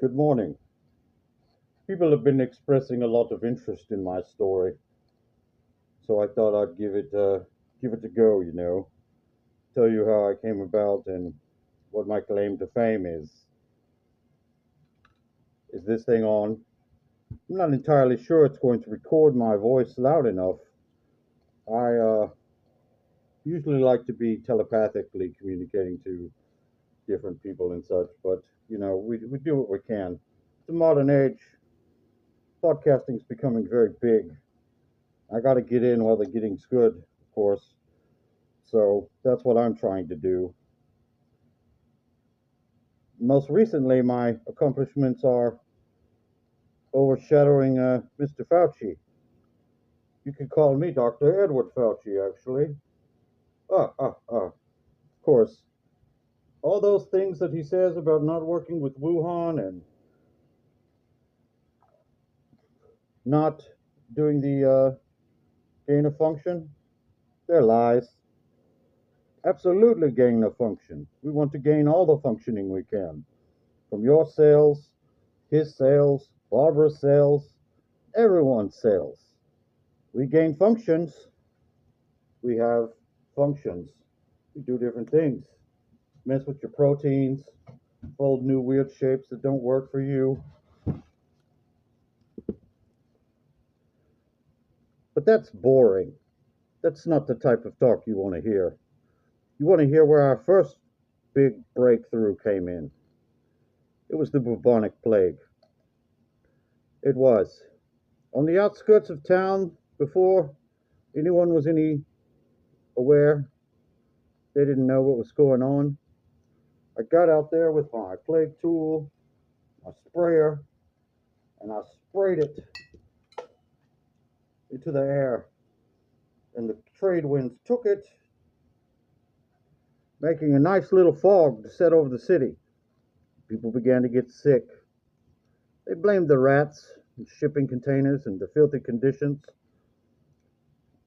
Good morning. People have been expressing a lot of interest in my story, so I thought I'd give it a go. Tell you how I came about and what my claim to fame is. Is this thing on? I'm not entirely sure it's going to record my voice loud enough. I usually like to be telepathically communicating to different people and such, but we do what we can. The modern age, podcasting is becoming very big. I got to get in while the getting's good, of course. So that's what I'm trying to do. Most recently, my accomplishments are overshadowing Mr. Fauci. You can call me Dr. Edward Fauci, actually. Of course. All those things that he says about not working with Wuhan and not doing the gain of function, they're lies. Absolutely gain of function. We want to gain all the functioning we can. From your cells, his cells, Barbara's cells, everyone's cells. We gain functions. We have functions. We do different things. Mess with your proteins, fold new weird shapes that don't work for you. But that's boring. That's not the type of talk you want to hear. You want to hear where our first big breakthrough came in. It was the bubonic plague. It was. On the outskirts of town, before anyone was any aware, they didn't know what was going on. I got out there with my plague tool, my sprayer, and I sprayed it into the air. And the trade winds took it, making a nice little fog to set over the city. People began to get sick. They blamed the rats and shipping containers and the filthy conditions.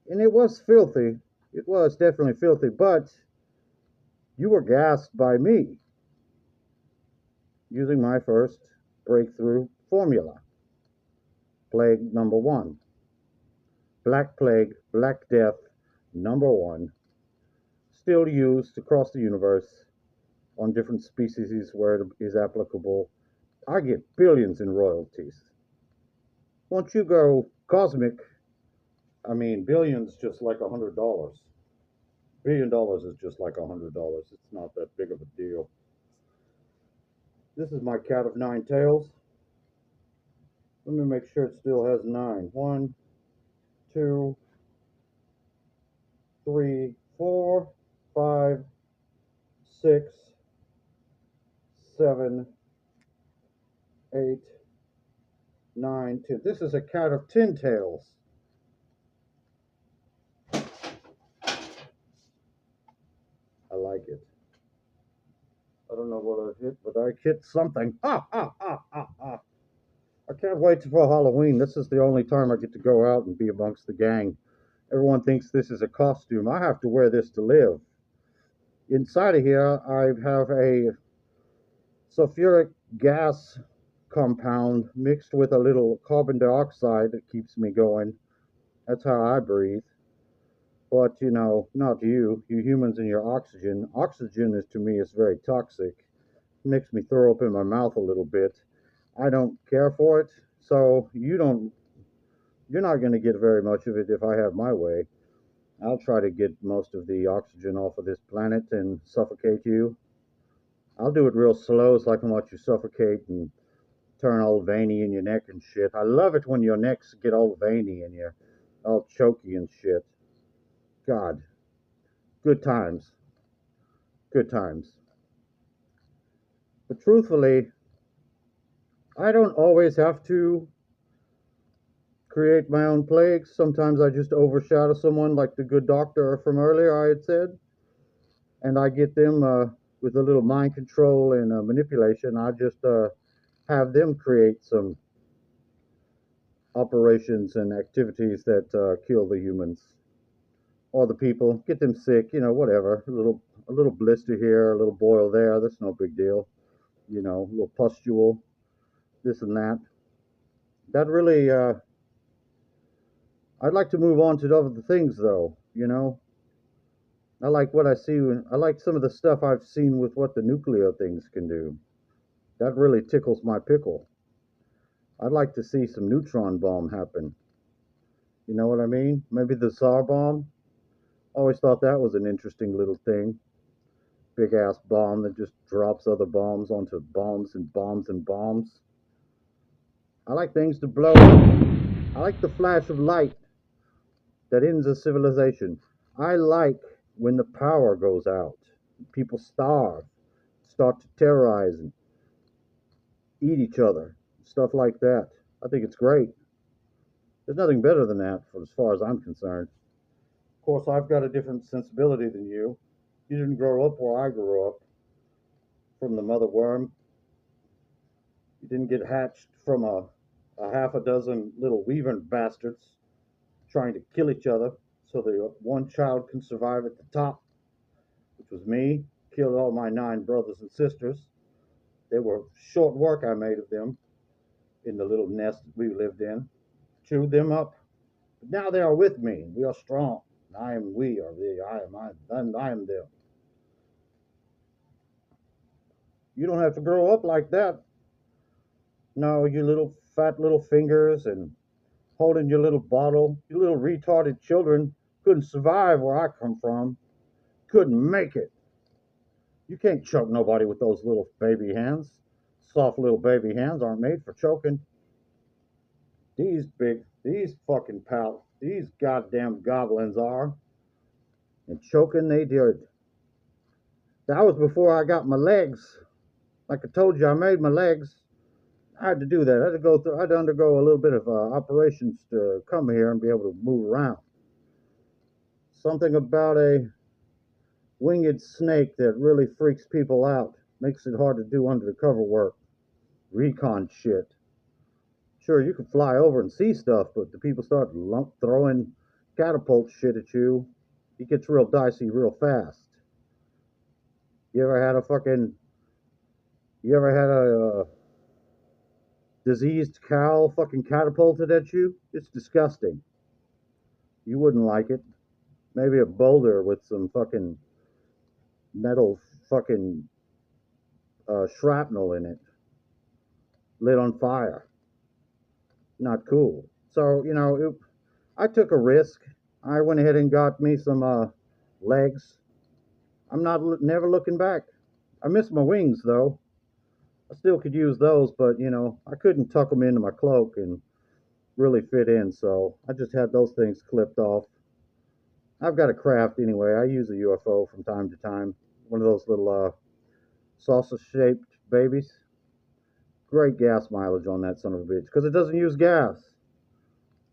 And it was filthy. It was definitely filthy, but you were gassed by me using my first breakthrough formula. Plague number one. Black Plague, Black Death, number one. Still used across the universe on different species where it is applicable. I get billions in royalties. Once you go cosmic, I mean, billions just like $100. $1 billion is just like $100. It's not that big of a deal. This is my cat of nine tails. Let me make sure it still has nine. One, two, three, four, five, six, seven, 8, 9, 10. This is a cat of 10 tails. I like it. I don't know what I hit, but I hit something. Ha, ha, ha, ha, ha. I can't wait for Halloween. This is the only time I get to go out and be amongst the gang. Everyone thinks this is a costume. I have to wear this to live. Inside of here, I have a sulfuric gas compound mixed with a little carbon dioxide that keeps me going. That's how I breathe. But not you. You humans and your oxygen. Oxygen is to me is very toxic. It makes me throw up in my mouth a little bit. I don't care for it, so you're not going to get very much of it if I have my way. I'll try to get most of the oxygen off of this planet and suffocate you. I'll do it real slow so I can watch you suffocate and turn all veiny in your neck and shit. I love it when your necks get all veiny and you're all choky and shit. God, good times. Good times. But truthfully, I don't always have to create my own plagues. Sometimes I just overshadow someone, like the good doctor from earlier I had said, and I get them with a little mind control and manipulation. I just have them create some operations and activities that kill the humans or the people, get them sick, whatever. A little blister here, a little boil there. That's no big deal. A little pustule. this and that. That really, I'd like to move on to other things though, you know. I like what I see. I like some of the stuff I've seen with what the nuclear things can do. That really tickles my pickle. I'd like to see some neutron bomb happen. You know what I mean? Maybe the Tsar bomb. Always thought that was an interesting little thing. Big ass bomb that just drops other bombs onto bombs and bombs and bombs. I like things to blow up. I like the flash of light that ends a civilization. I like when the power goes out. People starve, start to terrorize and eat each other, stuff like that. I think it's great. There's nothing better than that, for as far as I'm concerned. Of course, I've got a different sensibility than you. You didn't grow up where I grew up, from the mother worm. You didn't get hatched from a half a dozen little weaving bastards trying to kill each other so the one child can survive at the top, which was me. Killed all my 9 brothers and sisters. They were short work I made of them in the little nest we lived in. Chewed them up. But now they are with me. We are strong. I am we, or they, I am them. You don't have to grow up like that. No, you little fat little fingers and holding your little bottle. You little retarded children couldn't survive where I come from. Couldn't make it. You can't choke nobody with those little baby hands. Soft little baby hands aren't made for choking. These fucking these goddamn goblins are. And choking they did. That was before I got my legs. Like I told you, I made my legs. I had to do that. I had to go through. I had to undergo a little bit of operations to come here and be able to move around. Something about a winged snake that really freaks people out. Makes it hard to do undercover work, recon shit. Sure, you can fly over and see stuff, but the people start throwing catapult shit at you. It gets real dicey real fast. You ever had a fucking? You ever had a diseased cow fucking catapulted at you? It's disgusting. You wouldn't like it. Maybe a boulder with some fucking metal fucking shrapnel in it, lit on fire. Not cool. So I took a risk. I went ahead and got me some legs. I'm not never looking back. I miss my wings though. I still could use those, but I couldn't tuck them into my cloak and really fit in. So I just had those things clipped off. I've got a craft anyway. I use a UFO from time to time. One of those little salsa shaped babies. Great gas mileage on that son of a bitch because it doesn't use gas.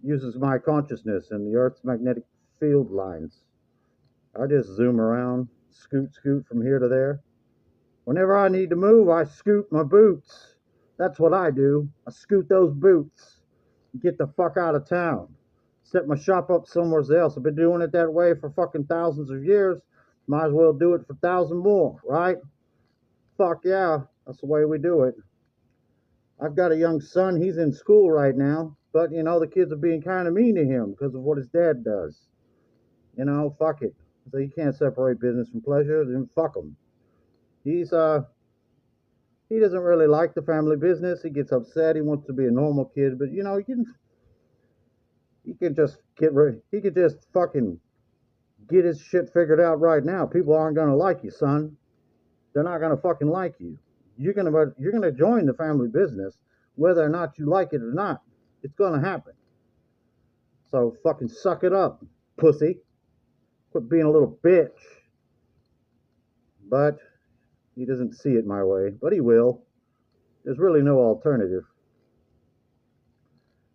It uses my consciousness and the Earth's magnetic field lines. I just zoom around, scoot from here to there. Whenever I need to move, I scoot my boots. That's what I do. I scoot those boots. Get the fuck out of town. Set my shop up somewhere else. I've been doing it that way for fucking thousands of years. Might as well do it for 1,000 more, right? Fuck yeah. That's the way we do it. I've got a young son. He's in school right now. But, the kids are being kind of mean to him because of what his dad does. Fuck it. So you can't separate business from pleasure, then fuck him. He doesn't really like the family business. He gets upset. He wants to be a normal kid, but he can just he could just fucking get his shit figured out right now. People aren't gonna like you, son. They're not gonna fucking like you. You're gonna join the family business, whether or not you like it or not. It's gonna happen. So fucking suck it up, pussy. Quit being a little bitch. But he doesn't see it my way, but he will. There's really no alternative.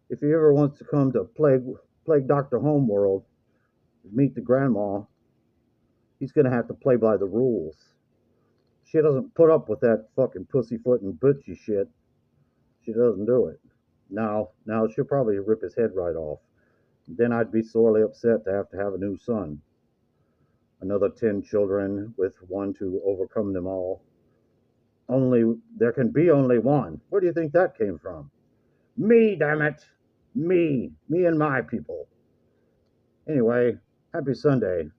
If he ever wants to come to Plague Doctor Homeworld, meet the grandma, he's gonna have to play by the rules. She doesn't put up with that fucking pussyfoot and butchy shit. She doesn't do it. Now she'll probably rip his head right off. Then I'd be sorely upset to have a new son. Another 10 children with one to overcome them all. There can be only one. Where do you think that came from? Me, damn it. Me and my people. Anyway, happy Sunday,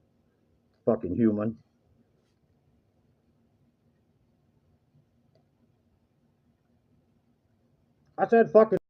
fucking human. I said fucking